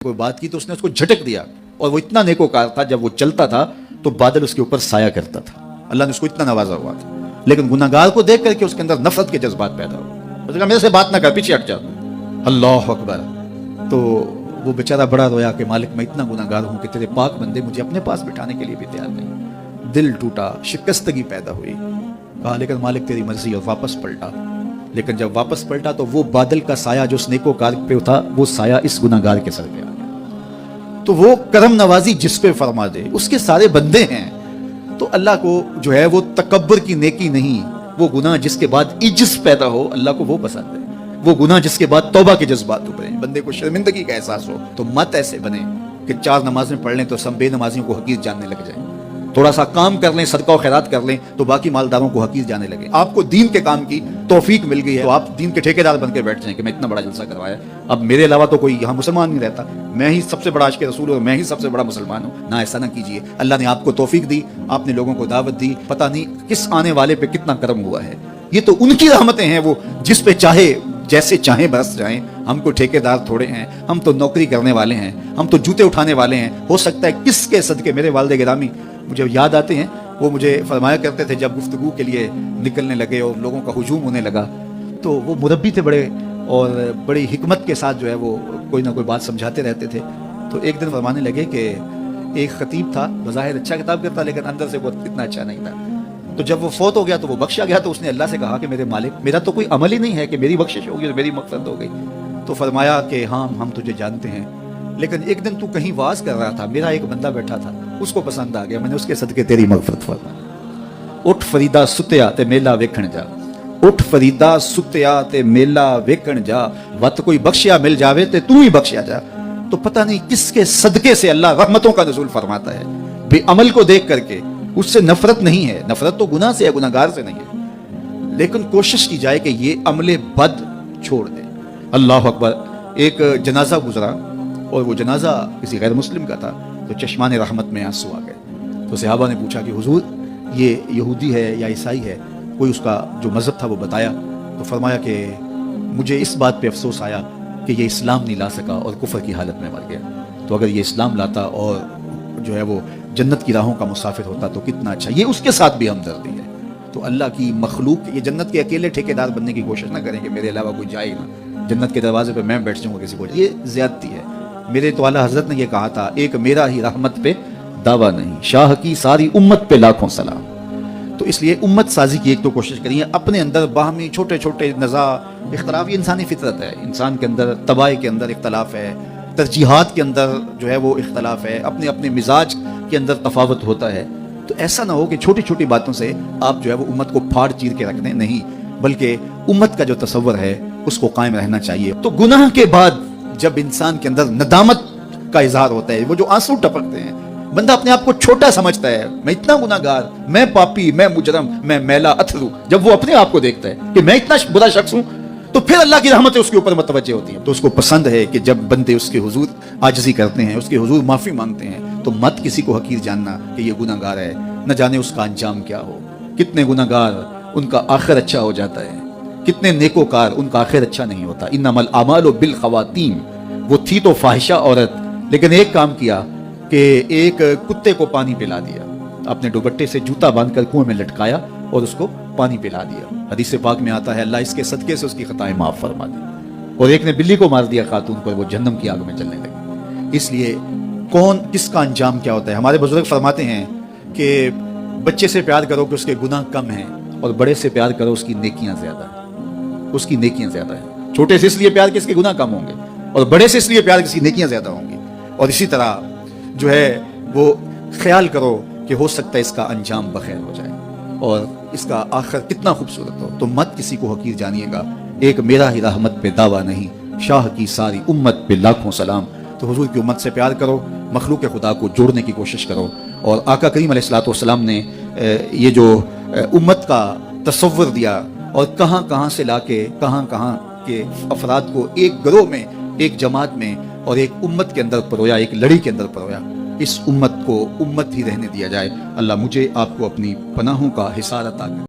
کوئی بات کی تو اس نے اس کو جھٹک دیا، اور وہ اتنا نیکوکار تھا جب وہ چلتا تھا تو بادل اس کے اوپر سایہ کرتا تھا. اللہ نے اس کو اتنا نوازا ہوا تھا، لیکن گناہگار کو دیکھ کر کے اس کے اندر نفرت کے جذبات پیدا ہوئے. اس نے کہا میرے سے بات نہ کر، پیچھے ہٹ جا. اللہ اکبر. تو وہ بیچارہ بڑا رویا کہ مالک میں اتنا گناہگار ہوں کہ تیرے پاک بندے مجھے اپنے پاس بٹھانے کے لیے بھی تیار نہیں. دل ٹوٹا، شکستگی پیدا ہوئی. کہا لیکن مالک تیری مرضی، اور واپس پلٹا. لیکن جب واپس پلٹا تو وہ بادل کا سایہ جو اس نیکوکار پہ تھا، وہ سایہ اس گناہگار کے سر پہ آ گیا. تو وہ کرم نوازی جس پہ فرما دے، اس کے سارے بندے ہیں. تو اللہ کو جو ہے وہ تکبر کی نیکی نہیں، وہ گناہ جس کے بعد عجز پیدا ہو، اللہ کو وہ پسند ہے. وہ گناہ جس کے بعد توبہ کے جذبات ابھریں، بندے کو شرمندگی کا احساس ہو. تو مت ایسے بنے کہ 4 نمازیں پڑھ لیں تو سب بے نمازیوں کو حقیر جاننے لگ جائیں. تھوڑا سا کام کر لیں، صدقہ و خیرات کر لیں تو باقی مالداروں کو حقیر جانے لگے. آپ کو دین کے کام کی توفیق مل گئی ہے تو آپ دین کے ٹھیکیدار بن کے بیٹھ جائیں کہ میں اتنا بڑا جلسہ کروایا، اب میرے علاوہ تو کوئی یہاں مسلمان نہیں رہتا، میں ہی سب سے بڑا عاشق رسول ہوں، میں ہی سب سے بڑا مسلمان ہوں. نہ، ایسا نہ کیجیے. اللہ نے آپ کو توفیق دی، آپ نے لوگوں کو دعوت دی، پتہ نہیں کس آنے والے پہ کتنا کرم ہوا ہے. یہ تو ان کی رحمتیں ہیں، وہ جس پہ چاہے جیسے چاہیں برس جائیں. ہم کو ٹھیکیدار تھوڑے ہیں، ہم تو نوکری کرنے والے ہیں، ہم تو جوتے اٹھانے والے ہیں. ہو سکتا ہے کس کے صدقے. میرے والد گرامی مجھے یاد آتے ہیں، وہ مجھے فرمایا کرتے تھے جب گفتگو کے لیے نکلنے لگے اور لوگوں کا ہجوم ہونے لگا، تو وہ مربی تھے بڑے، اور بڑی حکمت کے ساتھ جو ہے وہ کوئی نہ کوئی بات سمجھاتے رہتے تھے. تو ایک دن فرمانے لگے کہ ایک خطیب تھا، بظاہر اچھا کتاب کرتا لیکن اندر سے وہ اتنا اچھا نہیں تھا. تو جب وہ فوت ہو گیا تو وہ بخشا گیا، تو اس نے اللہ سے کہا کہ میرے مالک، میرا تو کوئی عمل ہی نہیں ہے کہ میری بخشش ہوگی اور میری مغفرت ہو گئی. تو فرمایا کہ ہاں ہم تجھے جانتے ہیں، لیکن ایک دن تو کہیں واز کر رہا تھا، میرا ایک بندہ بیٹھا تھا، اس کو پسند آ گیا، میں نے اس کے صدقے تیری مغفرت فرمائی. اٹھ فریدا ستیا تے میلا ویکھن جا، اٹھ فریدا ستیا تے میلا ویکھن جا، وت کوئی بخشیا مل جاوے تے تو ہی بخشیا جا. تو پتہ نہیں کس کے صدقے سے اللہ رحمتوں کا نزول فرماتا ہے. بے عمل کو دیکھ کر کے اس سے نفرت نہیں ہے، نفرت تو گناہ سے ہے، گناہگار سے نہیں ہے، لیکن کوشش کی جائے کہ یہ عمل بد چھوڑ دیں. اللہ اکبر. ایک جنازہ گزرا اور وہ جنازہ کسی غیر مسلم کا تھا، تو چشمان رحمت میں آنسو آ گئے. تو صحابہ نے پوچھا کہ حضور یہ یہودی ہے یا عیسائی ہے، کوئی اس کا جو مذہب تھا وہ بتایا. تو فرمایا کہ مجھے اس بات پہ افسوس آیا کہ یہ اسلام نہیں لا سکا اور کفر کی حالت میں مر گیا. تو اگر یہ اسلام لاتا اور جو ہے وہ جنت کی راہوں کا مسافر ہوتا تو کتنا اچھا. یہ اس کے ساتھ بھی ہمدردی ہے. تو اللہ کی مخلوق، یہ جنت کے اکیلے ٹھیکیدار بننے کی کوشش نہ کریں کہ میرے علاوہ کوئی جائے نہ، جنت کے دروازے پہ میں بیٹھ جاؤں گا کسی کو. یہ زیادتی ہے. میرے تو اعلیٰ حضرت نے یہ کہا تھا، ایک میرا ہی رحمت پہ دعویٰ نہیں، شاہ کی ساری امت پہ لاکھوں سلام. تو اس لیے امت سازی کی ایک تو کوشش کریے. اپنے اندر باہمی چھوٹے چھوٹے نزاع، اختلاف، یہ انسانی فطرت ہے. انسان کے اندر طباع کے اندر اختلاف ہے، ترجیحات کے اندر جو ہے وہ اختلاف ہے، اپنے اپنے مزاج کے اندر تفاوت ہوتا ہے. تو ایسا نہ ہو کہ چھوٹی چھوٹی باتوں سے آپ جو ہے وہ امت کو پھاڑ چیر کے رکھ دیں. نہیں، بلکہ امت کا جو تصور ہے اس کو قائم رہنا چاہیے. تو گناہ کے بعد جب انسان کے اندر ندامت کا اظہار ہوتا ہے، وہ جو آنسو ٹپکتے ہیں، بندہ اپنے آپ کو چھوٹا سمجھتا ہے، میں اتنا گناہگار، میں پاپی، میں مجرم، میں میلا اتھرو. جب وہ اپنے آپ کو دیکھتا ہے کہ میں اتنا برا شخص ہوں، تو پھر اللہ کی رحمتیں اس کے اوپر متوجہ ہوتی ہیں. تو اس کو پسند ہے کہ جب بندے اس کے حضور عاجزی کرتے ہیں، اس کے حضور معافی مانگتے ہیں، تو مت کسی کو حقیر جاننا کہ یہ گناہگار ہے، نہ جانے اس کا انجام کیا ہو. کتنے گناہگار ان کا آخر اچھا ہو جاتا ہے، کتنے نیکوکار ان کا آخر اچھا نہیں ہوتا. انما الاعمال بالخواتیم. وہ تھی تو فاحشہ عورت، لیکن ایک کام کیا کہ ایک کتے کو پانی پلا دیا، اپنے دوپٹے سے جوتا باندھ کر کنویں میں لٹکایا اور اس کو پانی پلا دیا. حدیث پاک میں آتا ہے اللہ اس کے صدقے سے اس کی خطائیں معاف فرما دی. اور ایک نے بلی کو مار دیا خاتون کو، وہ جہنم کی آگ میں جلنے لگی. اس لیے کون کس کا انجام کیا ہوتا ہے. ہمارے بزرگ فرماتے ہیں کہ بچے سے پیار کرو کہ اس کے گناہ کم ہیں، اور بڑے سے پیار کرو اس کی نیکیاں زیادہ ہیں، اس کی نیکیاں زیادہ ہیں. چھوٹے سے اس لیے پیار کہ اس کے گناہ کم ہوں گے، اور بڑے سے اس لیے پیار کہ اس کی نیکیاں زیادہ ہوں گی. اور اسی طرح جو ہے وہ خیال کرو کہ ہو سکتا ہے اس کا انجام بخیر ہو جائے اور اس کا آخر کتنا خوبصورت ہو. تو مت کسی کو حقیر جانیے گا. ایک میرا ہی رحمت پہ دعویٰ نہیں، شاہ کی ساری امت پہ لاکھوں سلام. تو حضور کی امت سے پیار کرو، مخلوق خدا کو جوڑنے کی کوشش کرو. اور آقا کریم علیہ الصلوۃ والسلام نے یہ جو امت کا تصور دیا اور کہاں کہاں سے لا کے کہاں کہاں کے افراد کو ایک گروہ میں، ایک جماعت میں اور ایک امت کے اندر پرویا، ایک لڑی کے اندر پرویا. اس امت کو امت ہی رہنے دیا جائے. اللہ مجھے آپ کو اپنی پناہوں کا حصار عطا کرے.